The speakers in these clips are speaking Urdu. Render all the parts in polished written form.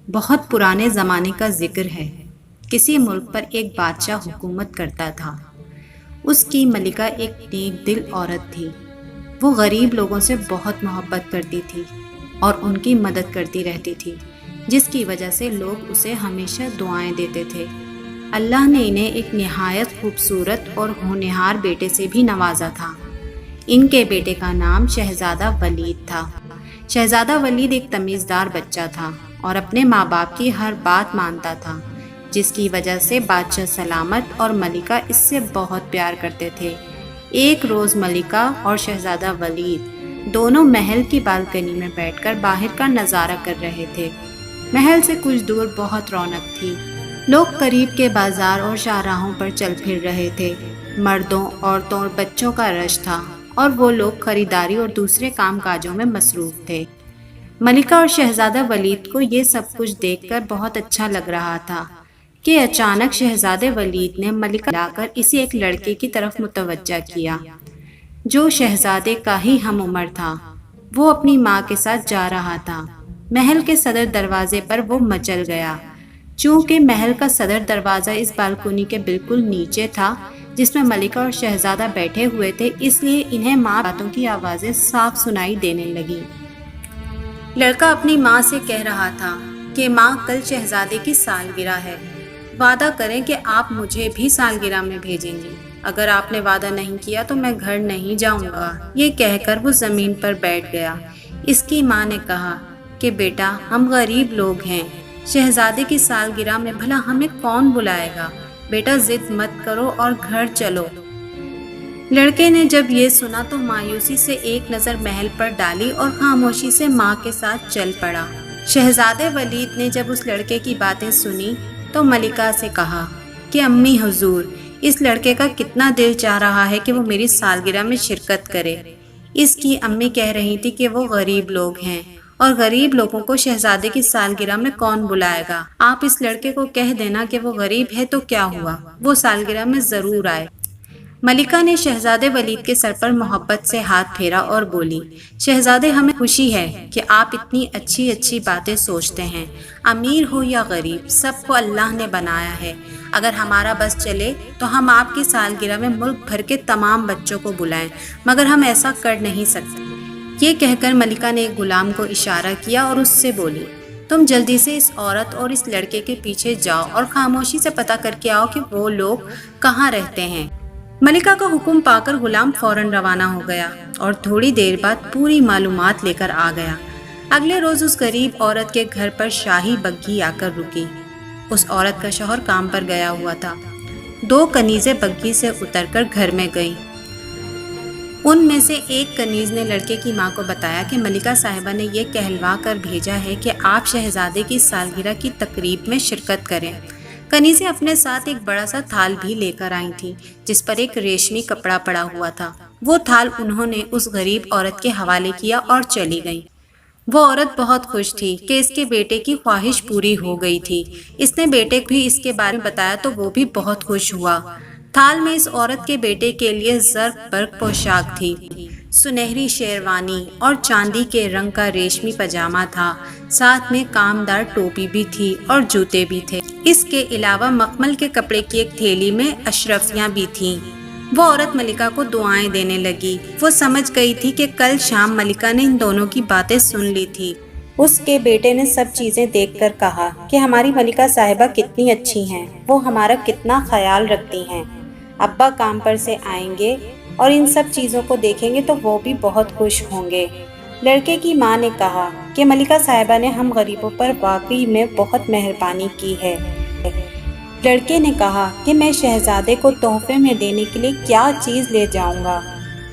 بہت پرانے زمانے کا ذکر ہے۔ کسی ملک پر ایک بادشاہ حکومت کرتا تھا۔ اس کی ملکہ ایک نیک دل عورت تھی۔ وہ غریب لوگوں سے بہت محبت کرتی تھی اور ان کی مدد کرتی رہتی تھی، جس کی وجہ سے لوگ اسے ہمیشہ دعائیں دیتے تھے۔ اللہ نے انہیں ایک نہایت خوبصورت اور ہونہار بیٹے سے بھی نوازا تھا۔ ان کے بیٹے کا نام شہزادہ ولید تھا۔ شہزادہ ولید ایک تمیزدار بچہ تھا اور اپنے ماں باپ کی ہر بات مانتا تھا، جس کی وجہ سے بادشاہ سلامت اور ملکہ اس سے بہت پیار کرتے تھے۔ ایک روز ملکہ اور شہزادہ ولید دونوں محل کی بالکنی میں بیٹھ کر باہر کا نظارہ کر رہے تھے۔ محل سے کچھ دور بہت رونق تھی۔ لوگ قریب کے بازار اور شاہراہوں پر چل پھر رہے تھے۔ مردوں، عورتوں اور بچوں کا رش تھا اور وہ لوگ خریداری اور دوسرے کام کاجوں میں مصروف تھے۔ ملکہ اور شہزادہ ولید کو یہ سب کچھ دیکھ کر بہت اچھا لگ رہا تھا کہ اچانک شہزادے ولید نے ملکہ لا کر اسے ایک لڑکے کی طرف متوجہ کیا، جو شہزادے کا ہی ہم عمر تھا۔ وہ اپنی ماں کے ساتھ جا رہا تھا۔ محل کے صدر دروازے پر وہ مچل گیا۔ چونکہ محل کا صدر دروازہ اس بالکنی کے بالکل نیچے تھا جس میں ملکہ اور شہزادہ بیٹھے ہوئے تھے، اس لیے انہیں ماں باتوں کی آوازیں صاف سنائی دینے لگیں۔ لڑکا اپنی ماں سے کہہ رہا تھا کہ ماں، کل شہزادے کی سالگرہ ہے، وعدہ کریں کہ آپ مجھے بھی سالگرہ میں بھیجیں گی۔ اگر آپ نے وعدہ نہیں کیا تو میں گھر نہیں جاؤں گا۔ یہ کہہ کر وہ زمین پر بیٹھ گیا۔ اس کی ماں نے کہا کہ بیٹا، ہم غریب لوگ ہیں، شہزادے کی سالگرہ میں بھلا ہمیں کون بلائے گا؟ بیٹا ضد مت کرو اور گھر چلو۔ لڑکے نے جب یہ سنا تو مایوسی سے ایک نظر محل پر ڈالی اور خاموشی سے ماں کے ساتھ چل پڑا۔ شہزادے ولید نے جب اس لڑکے کی باتیں سنی تو ملکہ سے کہا کہ امی حضور، اس لڑکے کا کتنا دل چاہ رہا ہے کہ وہ میری سالگرہ میں شرکت کرے۔ اس کی امی کہہ رہی تھی کہ وہ غریب لوگ ہیں اور غریب لوگوں کو شہزادے کی سالگرہ میں کون بلائے گا۔ آپ اس لڑکے کو کہہ دینا کہ وہ غریب ہے تو کیا ہوا، وہ سالگرہ میں ضرور آئے۔ ملکہ نے شہزادے ولید کے سر پر محبت سے ہاتھ پھیرا اور بولی، شہزادے، ہمیں خوشی ہے کہ آپ اتنی اچھی اچھی باتیں سوچتے ہیں۔ امیر ہو یا غریب، سب کو اللہ نے بنایا ہے۔ اگر ہمارا بس چلے تو ہم آپ کی سالگرہ میں ملک بھر کے تمام بچوں کو بلائیں، مگر ہم ایسا کر نہیں سکتے۔ یہ کہہ کر ملکہ نے ایک غلام کو اشارہ کیا اور اس سے بولی، تم جلدی سے اس عورت اور اس لڑکے کے پیچھے جاؤ اور خاموشی سے پتہ کر کے آؤ کہ وہ لوگ کہاں رہتے ہیں۔ ملکہ کا حکم پا کر غلام فوراً روانہ ہو گیا اور تھوڑی دیر بعد پوری معلومات لے کر آ گیا۔ اگلے روز اس غریب عورت کے گھر پر شاہی بگھی آ کر رکی۔ اس عورت کا شوہر کام پر گیا ہوا تھا۔ 2 کنیزیں بگھی سے اتر کر گھر میں گئیں۔ ان میں سے ایک کنیز نے لڑکے کی ماں کو بتایا کہ ملکہ صاحبہ نے یہ کہلوا کر بھیجا ہے کہ آپ شہزادے کی سالگرہ کی تقریب میں شرکت کریں۔ کنیزیں اپنے ساتھ ایک بڑا سا تھال بھی لے کر آئی تھیں جس پر ایک ریشمی کپڑا پڑا ہوا تھا۔ وہ تھال انہوں نے اس غریب عورت کے حوالے کیا اور چلی گئیں۔ وہ عورت بہت خوش تھی کہ اس کے بیٹے کی خواہش پوری ہو گئی تھی۔ اس نے بیٹے کو بھی اس کے بارے میں بتایا تو وہ بھی بہت خوش ہوا۔ تھال میں اس عورت کے بیٹے کے لیے زرق برق پوشاک تھی، سنہری شیروانی اور چاندی کے رنگ کا ریشمی پاجامہ تھا، ساتھ میں کامدار ٹوپی بھی تھی اور جوتے بھی تھے۔ اس کے علاوہ مخمل کے کپڑے کی ایک تھیلی میں اشرفیاں بھی تھیں۔ وہ عورت ملکہ کو دعائیں دینے لگی۔ وہ سمجھ گئی تھی کہ کل شام ملکہ نے ان دونوں کی باتیں سن لی تھی۔ اس کے بیٹے نے سب چیزیں دیکھ کر کہا کہ ہماری ملکہ صاحبہ کتنی اچھی ہیں، وہ ہمارا کتنا خیال رکھتی ہیں۔ ابا کام پر سے آئیں گے اور ان سب چیزوں کو دیکھیں گے تو وہ بھی بہت خوش ہوں گے۔ لڑکے کی ماں نے کہا کہ ملکہ صاحبہ نے ہم غریبوں پر واقعی میں بہت مہربانی کی ہے۔ لڑکے نے کہا کہ میں شہزادے کو تحفے میں دینے کے لیے کیا چیز لے جاؤں گا؟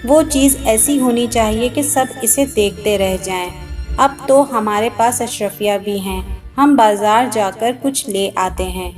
وہ چیز ایسی ہونی چاہیے کہ سب اسے دیکھتے رہ جائیں۔ اب تو ہمارے پاس اشرفیہ بھی ہیں، ہم بازار جا کر کچھ لے آتے ہیں۔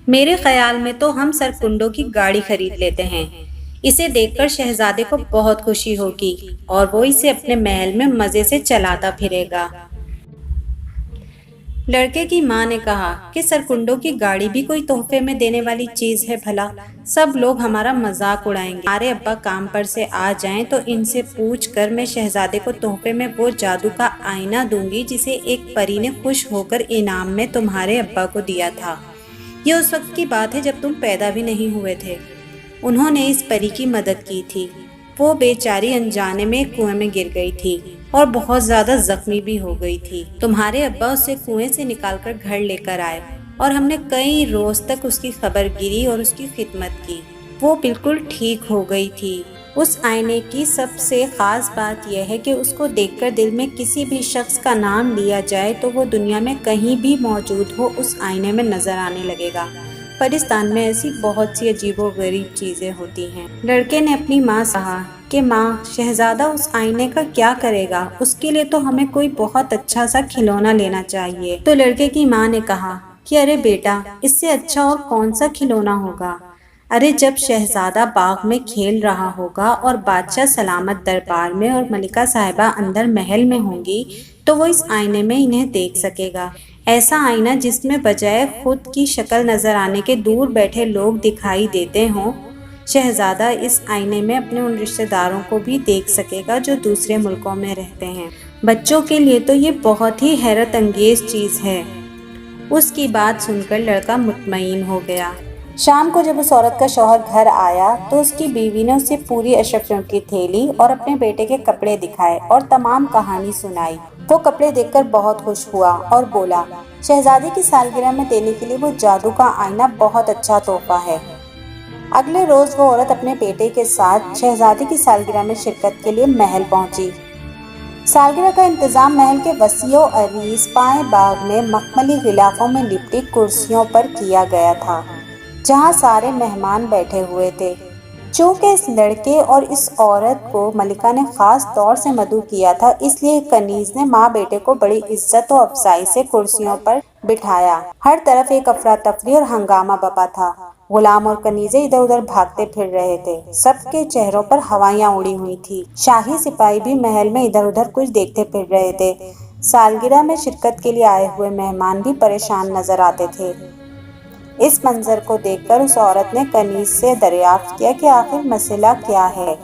میرے خیال میں تو ہم سرکنڈوں کی گاڑی خرید لیتے ہیں۔ اسے دیکھ کر شہزادے کو بہت خوشی ہوگی اور وہ اسے اپنے محل میں مزے سے چلاتا پھرے گا۔ لڑکے کی ماں نے کہا کہ سرکنڈوں کی گاڑی بھی کوئی تحفے میں دینے والی چیز ہے بھلا؟ سب لوگ ہمارا مذاق اڑائیں گے۔ ہمارے ابا کام پر سے آ جائیں تو ان سے پوچھ کر میں شہزادے کو تحفے میں وہ جادو کا آئینہ دوں گی جسے ایک پری نے خوش ہو کر انعام میں تمہارے ابا کو دیا تھا۔ یہ اس وقت کی بات ہے جب تم پیدا بھی نہیں ہوئے تھے۔ انہوں نے اس پری کی مدد کی تھی۔ وہ بیچاری انجانے میں ایک کنویں میں گر گئی تھی اور بہت زیادہ زخمی بھی ہو گئی تھی۔ تمہارے ابا اسے کنویں سے نکال کر گھر لے کر آئے اور ہم نے کئی روز تک اس کی خبر گیری اور اس کی خدمت کی۔ وہ بالکل ٹھیک ہو گئی تھی۔ اس آئینے کی سب سے خاص بات یہ ہے کہ اس کو دیکھ کر دل میں کسی بھی شخص کا نام لیا جائے تو وہ دنیا میں کہیں بھی موجود ہو اس آئینے میں نظر آنے لگے گا۔ پرستان میں ایسی بہت سی عجیب و غریب چیزیں ہوتی ہیں۔ لڑکے نے اپنی ماں سے کہا کہ ماں، شہزادہ اس آئینے کا کیا کرے گا؟ اس کے لیے تو ہمیں کوئی بہت اچھا سا کھلونا لینا چاہیے۔ تو لڑکے کی ماں نے کہا کہ ارے بیٹا، اس سے اچھا اور کون سا کھلونا ہوگا؟ ارے جب شہزادہ باغ میں کھیل رہا ہوگا اور بادشاہ سلامت دربار میں اور ملکہ صاحبہ اندر محل میں ہوں گی تو وہ اس آئینے میں انہیں دیکھ سکے گا۔ ایسا آئینہ جس میں بجائے خود کی شکل نظر آنے کے دور بیٹھے لوگ دکھائی دیتے ہوں۔ شہزادہ اس آئینے میں اپنے ان رشتہ داروں کو بھی دیکھ سکے گا جو دوسرے ملکوں میں رہتے ہیں۔ بچوں کے لیے تو یہ بہت ہی حیرت انگیز چیز ہے۔ اس کی بات سن کر لڑکا مطمئن ہو گیا۔ شام کو جب اس عورت کا شوہر گھر آیا تو اس کی بیوی نے اسے پوری اشرفیوں کی تھیلی اور اپنے بیٹے کے کپڑے دکھائے اور تمام کہانی سنائی۔ وہ کپڑے دیکھ کر بہت خوش ہوا اور بولا، شہزادی کی سالگرہ میں دینے کے لیے وہ جادو کا آئینہ بہت اچھا تحفہ ہے۔ اگلے روز وہ عورت اپنے بیٹے کے ساتھ شہزادی کی سالگرہ میں شرکت کے لیے محل پہنچی۔ سالگرہ کا انتظام محل کے وسیع و عریض پائیں باغ میں مخملی غلافوں میں لپٹی کرسیوں پر کیا گیا تھا، جہاں سارے مہمان بیٹھے ہوئے تھے۔ چونکہ اس لڑکے اور اس عورت کو ملکہ نے خاص طور سے مدعو کیا تھا، اس لیے کنیز نے ماں بیٹے کو بڑی عزت و افزائی سے کرسیوں پر بٹھایا۔ ہر طرف ایک افراتفری اور ہنگامہ بپا تھا۔ غلام اور کنیزیں ادھر ادھر بھاگتے پھر رہے تھے۔ سب کے چہروں پر ہوائیاں اڑی ہوئی تھی۔ شاہی سپاہی بھی محل میں ادھر ادھر کچھ دیکھتے پھر رہے تھے۔ سالگرہ میں شرکت کے لیے آئے ہوئے مہمان بھی پریشان نظر آتے تھے۔ اس منظر کو دیکھ کر اس عورت نے کنیز سے دریافت کیا کہ آخر مسئلہ کیا ہے۔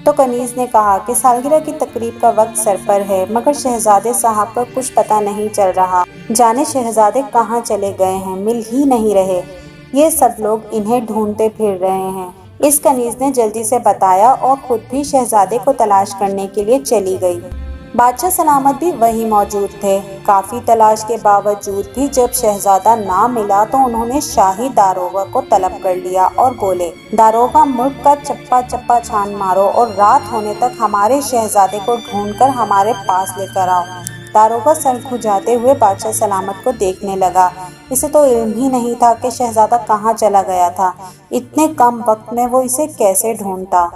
تو کنیز نے کہا کہ سالگرہ کی تقریب کا وقت سر پر ہے، مگر شہزادے صاحب کا کچھ پتہ نہیں چل رہا۔ جانے شہزادے کہاں چلے گئے ہیں، مل ہی نہیں رہے۔ یہ سب لوگ انہیں ڈھونڈتے پھر رہے ہیں۔ اس کنیز نے جلدی سے بتایا اور خود بھی شہزادے کو تلاش کرنے کے لیے چلی گئی۔ بادشاہ سلامت بھی وہیں موجود تھے۔ کافی تلاش کے باوجود بھی جب شہزادہ نہ ملا تو انہوں نے شاہی داروغہ کو طلب کر لیا اور بولے، داروغہ ملک کا چپا چپا چھان مارو اور رات ہونے تک ہمارے شہزادے کو ڈھونڈ کر ہمارے پاس لے کر آؤ۔ داروغہ سر کھجاتے ہوئے بادشاہ سلامت کو دیکھنے لگا۔ اسے تو علم ہی نہیں تھا کہ شہزادہ کہاں چلا گیا تھا۔ اتنے کم وقت میں وہ اسے کیسے ڈھونڈتا؟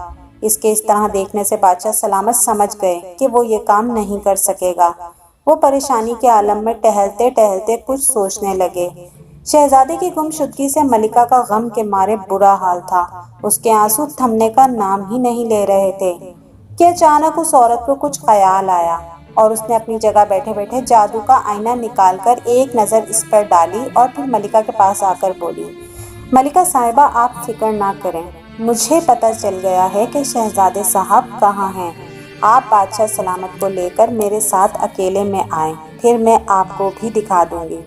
اس کے اس طرح دیکھنے سے بادشاہ سلامت سمجھ گئے کہ وہ یہ کام نہیں کر سکے گا۔ وہ پریشانی کے عالم میں ٹہلتے ٹہلتے کچھ سوچنے لگے۔ شہزادے کی گمشدگی سے ملکہ کا غم کے مارے برا حال تھا۔ اس کے آنسو تھمنے کا نام ہی نہیں لے رہے تھے کہ اچانک اس عورت کو کچھ خیال آیا اور اس نے اپنی جگہ بیٹھے بیٹھے جادو کا آئینہ نکال کر ایک نظر اس پر ڈالی اور پھر ملکہ کے پاس آ کر بولی، ملکہ صاحبہ آپ فکر نہ کریں، مجھے پتہ چل گیا ہے کہ شہزادے صاحب کہاں ہیں۔ آپ بادشاہ سلامت کو لے کر میرے ساتھ اکیلے میں آئیں، پھر میں آپ کو بھی دکھا دوں گی۔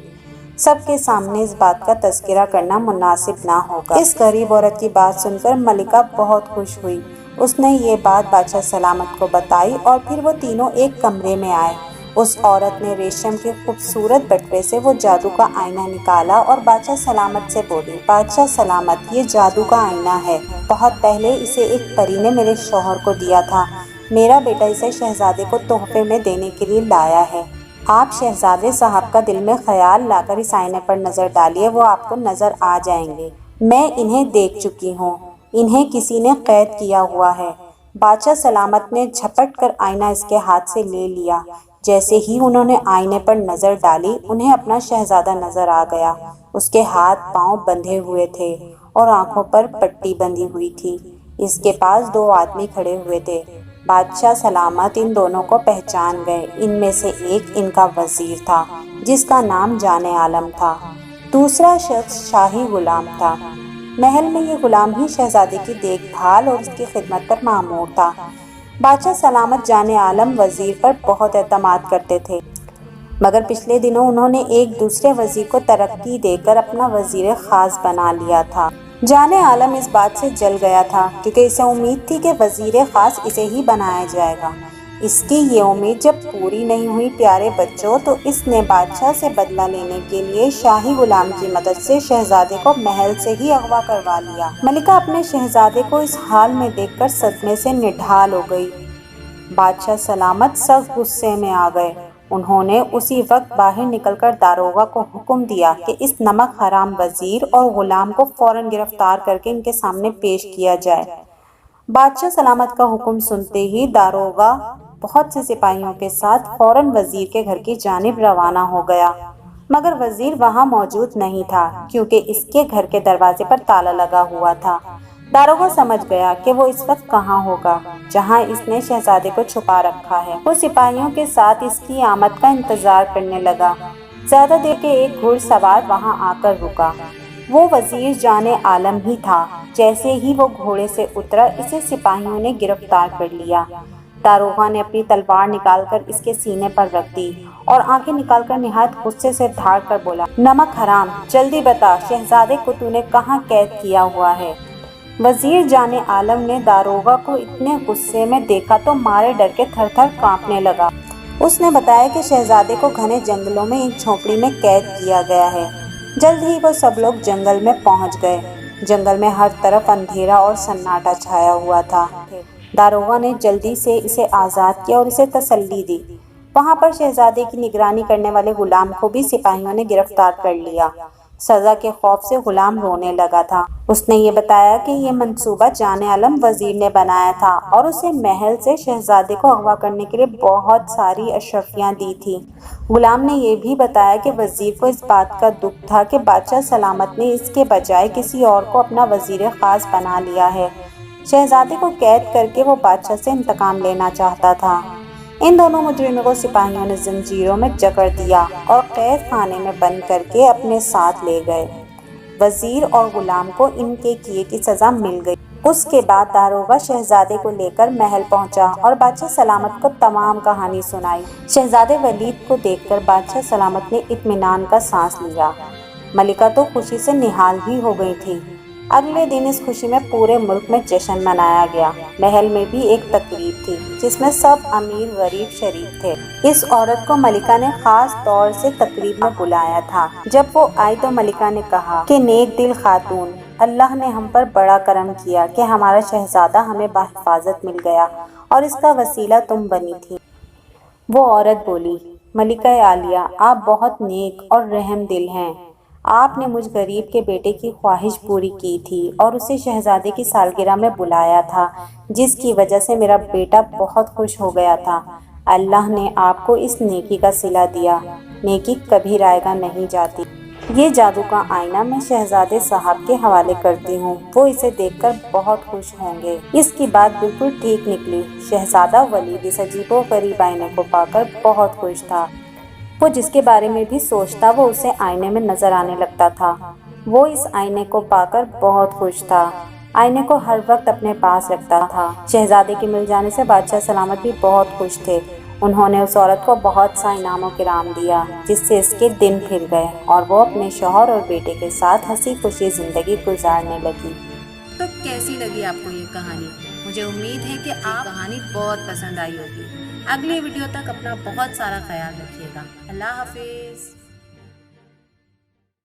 سب کے سامنے اس بات کا تذکرہ کرنا مناسب نہ ہوگا۔ اس غریب عورت کی بات سن کر ملکہ بہت خوش ہوئی۔ اس نے یہ بات بادشاہ سلامت کو بتائی اور پھر وہ تینوں ایک کمرے میں آئے۔ اس عورت نے ریشم کے خوبصورت بٹوے سے وہ جادو کا آئینہ نکالا اور بادشاہ سلامت سے بولی، بادشاہ سلامت، یہ جادو کا آئینہ ہے۔ بہت پہلے اسے ایک پری نے میرے شوہر کو دیا تھا۔ میرا بیٹا اسے شہزادے کو تحفے میں دینے کے لیے لایا ہے۔ آپ شہزادے صاحب کا دل میں خیال لا کر اس آئینے پر نظر ڈالیے، وہ آپ کو نظر آ جائیں گے۔ میں انہیں دیکھ چکی ہوں، انہیں کسی نے قید کیا ہوا ہے۔ بادشاہ سلامت نے جھپٹ کر آئینہ اس کے ہاتھ سے لے لیا۔ جیسے ہی انہوں نے آئینے پر نظر ڈالی، انہیں اپنا شہزادہ نظر آ گیا۔ اس کے ہاتھ پاؤں بندھے ہوئے تھے اور آنکھوں پر پٹی بندھی ہوئی تھی۔ اس کے پاس دو آدمی کھڑے ہوئے تھے۔ بادشاہ سلامت ان دونوں کو پہچان گئے۔ ان میں سے ایک ان کا وزیر تھا جس کا نام جان عالم تھا، دوسرا شخص شاہی غلام تھا۔ محل میں یہ غلام ہی شہزادے کی دیکھ بھال اور اس کی خدمت پر مامور تھا۔ بادشاہ سلامت جان عالم وزیر پر بہت اعتماد کرتے تھے، مگر پچھلے دنوں انہوں نے ایک دوسرے وزیر کو ترقی دے کر اپنا وزیر خاص بنا لیا تھا۔ جان عالم اس بات سے جل گیا تھا کیونکہ اسے امید تھی کہ وزیر خاص اسے ہی بنایا جائے گا۔ اس کی یہ امید جب پوری نہیں ہوئی پیارے بچوں، تو اس نے بادشاہ سے بدلہ لینے کے لیے شاہی غلام کی مدد سے شہزادے کو محل سے ہی اغوا کروا لیا۔ ملکہ اپنے شہزادے کو اس حال میں دیکھ کر صدمے سے نڈھال ہو گئی۔ بادشاہ سلامت سخت غصے میں آ گئے۔ انہوں نے اسی وقت باہر نکل کر داروغہ کو حکم دیا کہ اس نمک حرام وزیر اور غلام کو فوراً گرفتار کر کے ان کے سامنے پیش کیا جائے۔ بادشاہ سلامت کا حکم سنتے ہی داروغہ بہت سے سپاہیوں کے ساتھ فوراً وزیر کے گھر کی جانب روانہ ہو گیا، مگر وزیر وہاں موجود نہیں تھا کیونکہ اس کے گھر کے دروازے پر تالا لگا ہوا تھا۔ داروغہ سمجھ گیا کہ وہ اس وقت کہاں ہوگا جہاں اس نے شہزادے کو چھپا رکھا ہے۔ وہ سپاہیوں کے ساتھ اس کی آمد کا انتظار کرنے لگا۔ زیادہ دیر کے ایک گھڑ سوار وہاں آ کر رکا۔ وہ وزیر جان عالم ہی تھا۔ جیسے ہی وہ گھوڑے سے اترا، اسے سپاہیوں نے گرفتار کر لیا۔ داروغہ نے اپنی تلوار نکال کر اس کے سینے پر رکھ دی اور آنکھیں نکال کر نہایت غصے سے دھاڑ کر بولا، نمک حرام، جلدی بتا شہزادے کو تو نے کہاں قید کیا ہوا ہے؟ وزیر جان عالم نے داروغہ کو اتنے غصے میں دیکھا تو مارے ڈر کے تھر تھر کانپنے لگا۔ اس نے بتایا کہ شہزادے کو گھنے جنگلوں میں ایک جھونپڑی میں قید کیا گیا ہے۔ جلد ہی وہ سب لوگ جنگل میں پہنچ گئے۔ جنگل میں ہر طرف اندھیرا اور سناٹا چھایا ہوا تھا۔ داروغہ نے جلدی سے اسے آزاد کیا اور اسے تسلی دی۔ وہاں پر شہزادے کی نگرانی کرنے والے غلام کو بھی سپاہیوں نے گرفتار کر لیا۔ سزا کے خوف سے غلام رونے لگا تھا۔ اس نے یہ بتایا کہ یہ منصوبہ جان عالم وزیر نے بنایا تھا اور اسے محل سے شہزادے کو اغوا کرنے کے لیے بہت ساری اشرفیاں دی تھی۔ غلام نے یہ بھی بتایا کہ وزیر کو اس بات کا دکھ تھا کہ بادشاہ سلامت نے اس کے بجائے کسی اور کو اپنا وزیر خاص بنا لیا ہے۔ شہزادے کو قید کر کے وہ بادشاہ سے انتقام لینا چاہتا تھا۔ ان دونوں مجرموں کو سپاہیوں نے زنجیروں میں جکڑ دیا اور قید خانے میں بند کر کے اپنے ساتھ لے گئے۔ وزیر اور غلام کو ان کے کیے کی سزا مل گئی۔ اس کے بعد داروغہ شہزادے کو لے کر محل پہنچا اور بادشاہ سلامت کو تمام کہانی سنائی۔ شہزادے ولید کو دیکھ کر بادشاہ سلامت نے اطمینان کا سانس لیا۔ ملکہ تو خوشی سے نہال ہی ہو گئی تھی۔ اگلے دن اس خوشی میں پورے ملک میں جشن منایا گیا۔ محل میں بھی ایک تقریب تھی جس میں سب امیر غریب شریک تھے۔ اس عورت کو ملکہ نے خاص طور سے تقریب میں بلایا تھا۔ جب وہ آئی تو ملکہ نے کہا کہ نیک دل خاتون، اللہ نے ہم پر بڑا کرم کیا کہ ہمارا شہزادہ ہمیں بحفاظت مل گیا اور اس کا وسیلہ تم بنی تھی۔ وہ عورت بولی، ملکہ عالیہ، آپ بہت نیک اور رحم دل ہیں۔ آپ نے مجھ غریب کے بیٹے کی خواہش پوری کی تھی اور اسے شہزادے کی سالگرہ میں بلایا تھا، جس کی وجہ سے میرا بیٹا بہت خوش ہو گیا تھا۔ اللہ نے آپ کو اس نیکی کا صلہ دیا۔ نیکی کبھی رائیگاں نہیں جاتی۔ یہ جادو کا آئینہ میں شہزادے صاحب کے حوالے کرتی ہوں، وہ اسے دیکھ کر بہت خوش ہوں گے۔ اس کی بات بالکل ٹھیک نکلی۔ شہزادہ ولید اس عجیب و غریب آئینے کو پا کر بہت خوش تھا۔ وہ جس کے بارے میں بھی سوچتا وہ اسے آئینے میں نظر آنے لگتا تھا۔ وہ اس آئینے کو پا کر بہت خوش تھا۔ آئینے کو ہر وقت اپنے پاس رکھتا تھا۔ شہزادے کے مل جانے سے بادشاہ سلامت بھی بہت خوش تھے۔ انہوں نے اس عورت کو بہت سا انعام و کرام دیا، جس سے اس کے دن پھر گئے اور وہ اپنے شوہر اور بیٹے کے ساتھ ہنسی خوشی زندگی گزارنے لگی۔ تو کیسی لگی آپ کو یہ کہانی؟ مجھے امید ہے کہ آپ کہانی بہت پسند آئی ہوگی۔ اگلی ویڈیو تک اپنا بہت سارا خیال رکھیے گا۔ اللہ حافظ۔